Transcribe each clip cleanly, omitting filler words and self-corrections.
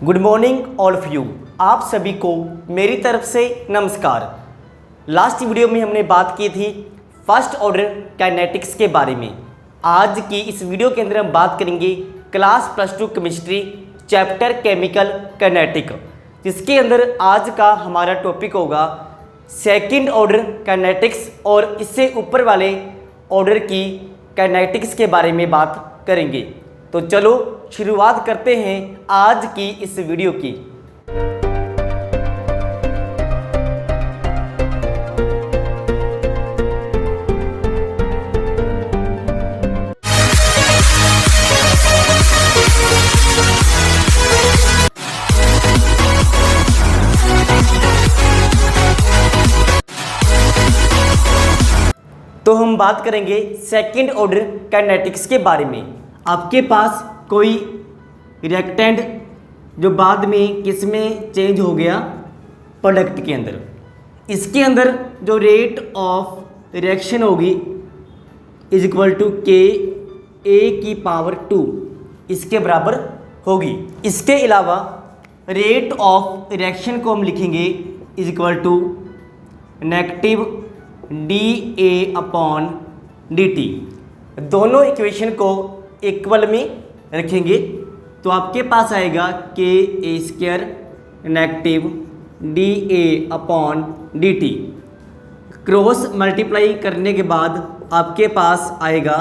Good morning all of you. आप सभी को मेरी तरफ से नमस्कार। लास्ट वीडियो में हमने बात की थी फर्स्ट ऑर्डर काइनेटिक्स के बारे में। आज की इस वीडियो के अंदर हम बात करेंगे class +2 chemistry chapter chemical kinetic, जिसके अंदर आज का हमारा टॉपिक होगा सेकंड ऑर्डर काइनेटिक्स और इससे ऊपर वाले ऑर्डर की काइनेटिक्स के बारे में बात करेंगे। तो चलो शुरुआत करते हैं आज की इस वीडियो की। तो हम बात करेंगे सेकंड ऑर्डर काइनेटिक्स के बारे में। आपके पास कोई रिएक्टेंट जो बाद में किस में चेंज हो गया, प्रोडक्ट के अंदर, इसके अंदर जो रेट ऑफ रिएक्शन होगी इज इक्वल टू के ए की पावर 2 इसके बराबर होगी। इसके अलावा रेट ऑफ रिएक्शन को हम लिखेंगे is equal to negative D A upon D T. दोनों इक्वेशन को इक्वल में रखेंगे तो आपके पास आएगा K A square negative D A upon D T. Cross multiply करने के बाद आपके पास आएगा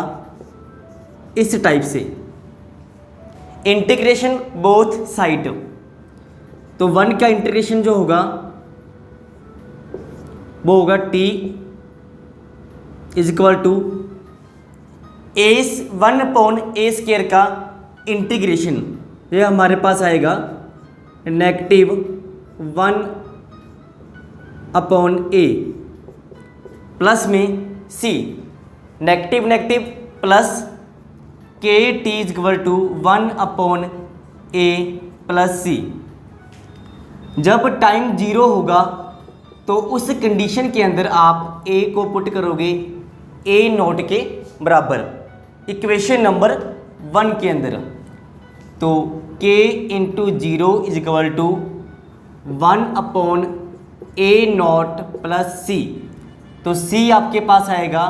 इस टाइप से इंटीग्रेशन बोथ साइड। तो 1 का इंटीग्रेशन जो होगा वो होगा T is equal to a 1 upon a square का इंटीग्रेशन, ये हमारे पास आएगा नेगेटिव 1 अपॉन ए प्लस में C, negative negative plus K T is equal to 1 upon A plus C. जब टाइम 0 होगा तो उस कंडीशन के अंदर आप ए को पुट करोगे ए नॉट के बराबर इक्वेशन नंबर 1 के अंदर। तो k into 0 is equal to 1 upon A not plus C. तो c आपके पास आएगा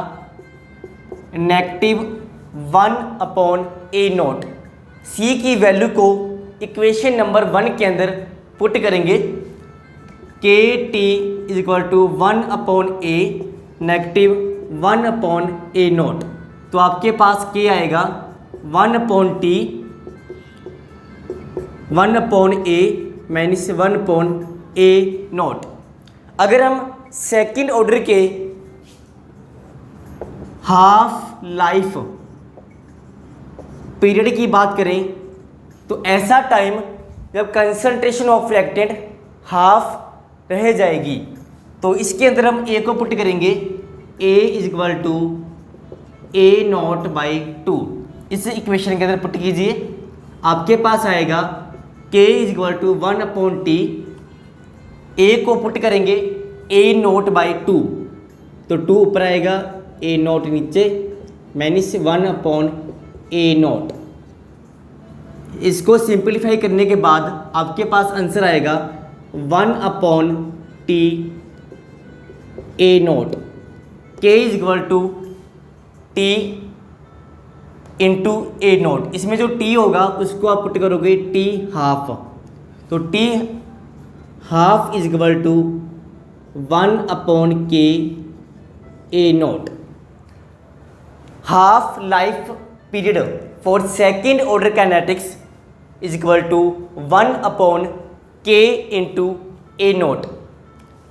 negative 1 upon A not. c की वैल्यू को इक्वेशन नंबर 1 के अंदर पुट करेंगे K T is equal to 1 upon A negative 1 upon A not. तो आपके पास k आएगा 1 upon T 1 upon A minus 1 upon A not. अगर हम सेकंड ऑर्डर के हाफ लाइफ पीरियड की बात करें तो ऐसा टाइम जब कंसंट्रेशन ऑफ रिएक्टेंट हाफ रह जाएगी, तो इसके अंदर हम ए को पुट करेंगे A is equal to A not by 2। इस इक्वेशन के अंदर पुट कीजिए, आपके पास आएगा k is equal to 1 upon T, A को पुट करेंगे ए नॉट बाई 2, तो 2 ऊपर आएगा ए नॉट नीचे माइनस 1 अपॉन ए नॉट। इसको सिंप्लीफाई करने के बाद आपके पास आंसर आएगा 1 upon T A not. k is equal to T into A not. इसमें जो t होगा उसको आप पुट करोगे t हाफ, तो t half is equal to 1 upon K A not. Half life period for second order kinetics is equal to 1 upon K into A not.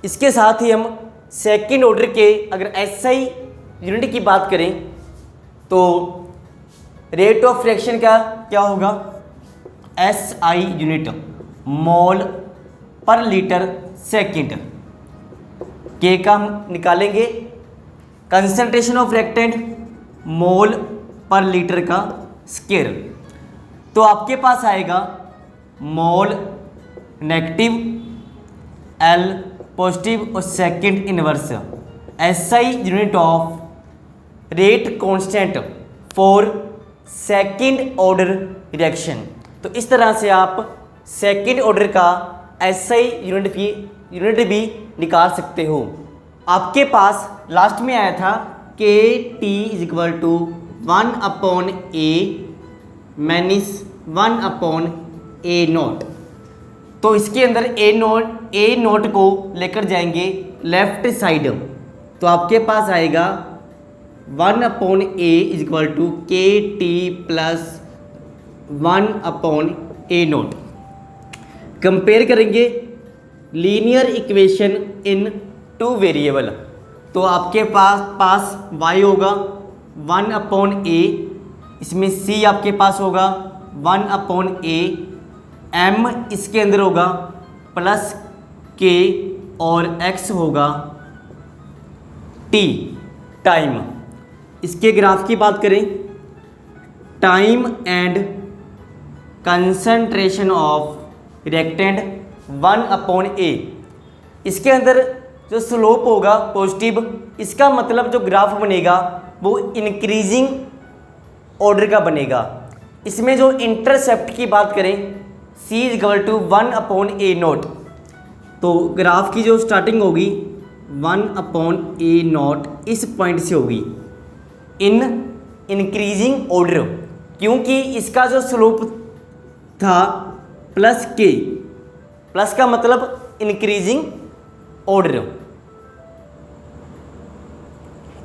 इसके साथ ही हम सेकेंड ऑर्डर के अगर SI यूनिट की बात करें तो रेट ऑफ रिएक्शन का क्या होगा, SI यूनिट मोल पर लीटर सेकंड। K का हम निकालेंगे कंसंट्रेशन ऑफ रिएक्टेंट मोल पर लीटर का स्क्वायर। तो आपके पास आएगा मोल नेगेटिव L पॉजिटिव और second inverse SI unit of rate constant for second order reaction. तो इस तरह से आप सेकंड ऑर्डर का SI यूनिट भी निकाल सकते हो। आपके पास लास्ट में आया था के T is equal to 1/a minus 1/a naught. तो इसके अंदर ए नोट को लेकर जाएंगे लेफ्ट साइड, तो आपके पास आएगा 1/a इज इक्वल टू के T plus 1/a note. Compare करेंगे लीनियर इक्वेशन इन 2 वेरिएबल, तो आपके पास y होगा 1/a, इसमें c आपके पास होगा 1/a, m इसके अंदर होगा प्लस k और x होगा t टाइम। इसके ग्राफ की बात करें, time and concentration of reactant 1/a। इसके अंदर जो स्लोप होगा पॉजिटिव, इसका मतलब जो ग्राफ बनेगा वो इंक्रीजिंग ऑर्डर का बनेगा। इसमें जो इंटरसेप्ट की बात करें c is equal to 1/a naught, तो ग्राफ की जो स्टार्टिंग होगी 1/a नोट इस पॉइंट से होगी इन इंक्रीजिंग ऑर्डर, क्योंकि इसका जो स्लोप था प्लस k, प्लस का मतलब इंक्रीजिंग ऑर्डर।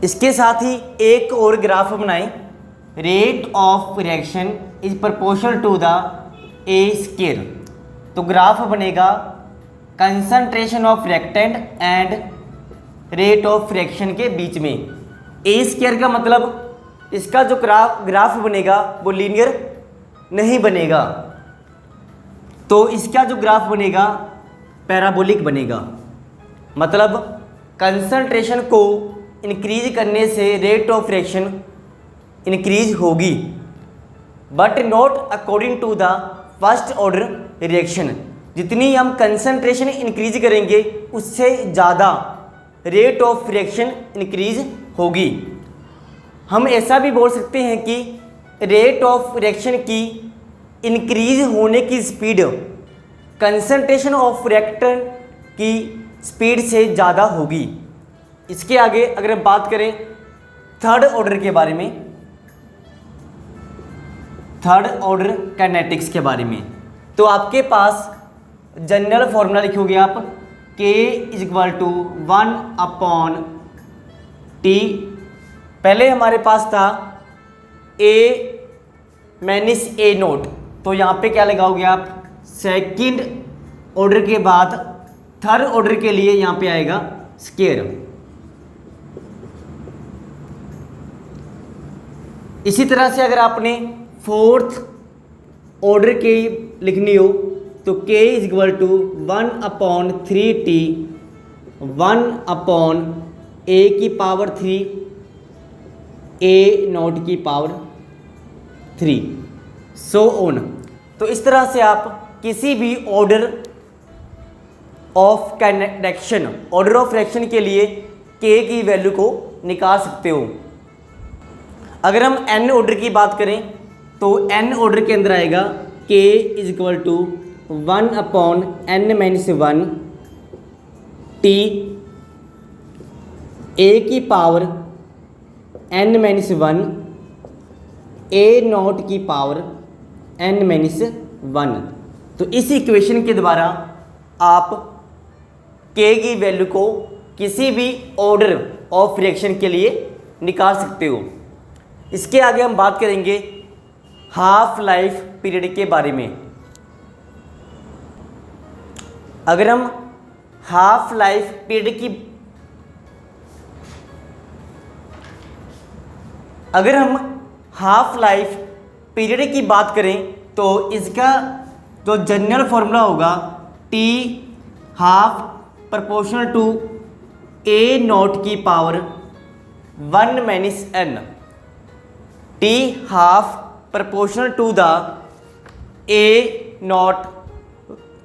इसके साथ ही एक और ग्राफ बनाएं, rate of reaction is proportional to the a square. तो ग्राफ बनेगा concentration of reactant and rate of reaction के बीच में। ए स्केयर का मतलब इसका जो ग्राफ बनेगा वो लीनियर नहीं बनेगा, तो इसका जो ग्राफ बनेगा पैराबोलिक बनेगा। मतलब कंसंट्रेशन को इंक्रीज करने से रेट ऑफ रिएक्शन इंक्रीज होगी, but not according to the first order reaction. जितनी हम कंसंट्रेशन इंक्रीज करेंगे उससे ज़्यादा रेट ऑफ रिएक्शन इंक्रीज होगी। हम ऐसा भी बोल सकते हैं कि रेट ऑफ रिएक्शन की इंक्रीज होने की स्पीड कंसंट्रेशन ऑफ रिएक्टेंट की स्पीड से ज़्यादा होगी। इसके आगे अगर हम बात करें थर्ड ऑर्डर के बारे में, थर्ड ऑर्डर काइनेटिक्स के बारे में, तो आपके पास जनरल फॉर्मूला लिखोगे आप k is equal to 1/t। पहले हमारे पास था a माइनस a नोट, तो यहाँ पे क्या लगाओगे आप, सेकंड ऑर्डर के बाद थर्ड ऑर्डर के लिए यहाँ पे आएगा स्केयर। इसी तरह से अगर आपने फोर्थ ऑर्डर की लिखनी हो तो k is equal to 1/3t 1/a की पावर 3 a नोट की पावर 3 सो ऑन। तो इस तरह से आप किसी भी ऑर्डर ऑफ रिएक्शन के लिए k की वैल्यू को निकाल सकते हो। अगर हम n ऑर्डर की बात करें तो n ऑर्डर के अंदर आएगा k is equal to 1/n-1 t a की पावर n-1 a नॉट की पावर n-1। तो इस इक्वेशन के द्वारा आप k की वैल्यू को किसी भी ऑर्डर ऑफ रिएक्शन के लिए निकाल सकते हो। इसके आगे हम बात करेंगे हाफ लाइफ पीरियड के बारे में। अगर हम हाफ लाइफ पीरियड की बात करें तो इसका जो जनरल फॉर्मूला होगा t half proportional to a not की power 1-n। t half proportional to the a not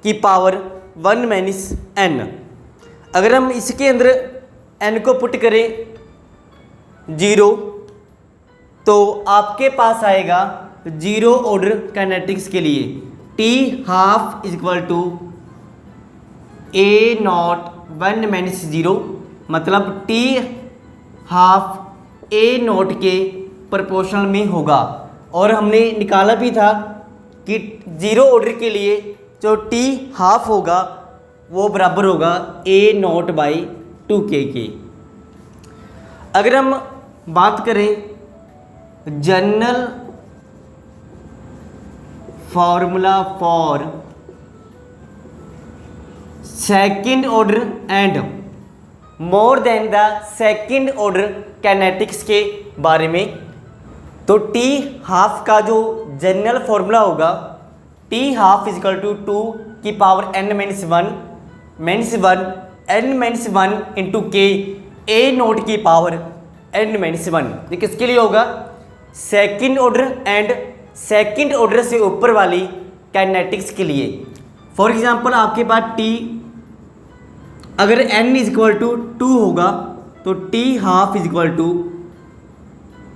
की पावर 1-n। अगर हम इसके अंदर n को पुट करें 0 तो आपके पास आएगा 0 ऑर्डर काइनेटिक्स के लिए। T half is equal to A naught 1 minus 0, मतलब टी हाफ ए नॉट के प्रोपोर्शनल में होगा। और हमने निकाला भी था कि जीरो ऑर्डर के लिए जो टी हाफ होगा वो बराबर होगा ए नॉट बाई 2k के। अगर हम बात करें general formula for second order and more than the second order kinetics के बारे में, तो टी हाफ का जो जनरल फॉर्मूला होगा टी हाफ इजिकल टू 2 की power n minus 1 n minus 1 into के ए नोट की पावर n माइनस 1। ये किसके लिए होगा? Second order and second order से ऊपर वाली काइनेटिक्स के लिए। फॉर एग्जांपल आपके पास टी अगर n इज इक्वल टू 2 होगा तो T half is equal to,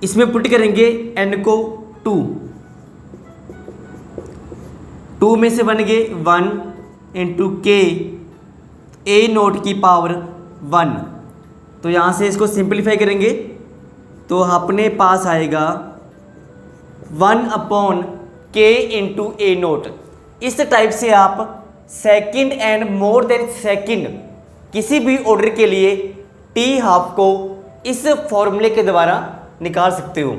इसमें पुट करेंगे n को 2 में से बन गए 1 इंटू के ए नोट की पावर 1। तो यहाँ से इसको सिंपलीफाई करेंगे तो अपने पास आएगा 1 अपॉन के इंटू ए नोट। इस टाइप से आप second and more then second किसी भी ऑर्डर के लिए टी हाफ को इस फॉर्मूले के द्वारा निकाल सकते हो।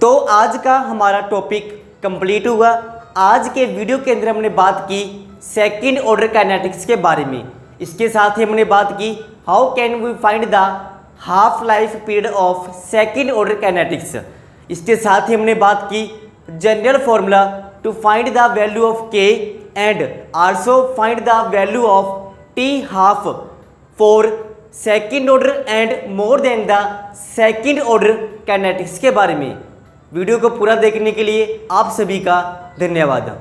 तो आज का हमारा टॉपिक कंप्लीट हुआ। आज के वीडियो के अंदर हमने बात की सेकंड ऑर्डर काइनेटिक्स के बारे में। इसके साथ ही हमने बात की how can we find the half life period of second order kinetics. इसके साथ ही हमने बात की general formula to find the value of K and also find the value of T half for second order and more than the second order kinetics के बारे में। Video को पूरा देखने के लिए आप सभी का धन्यवाद।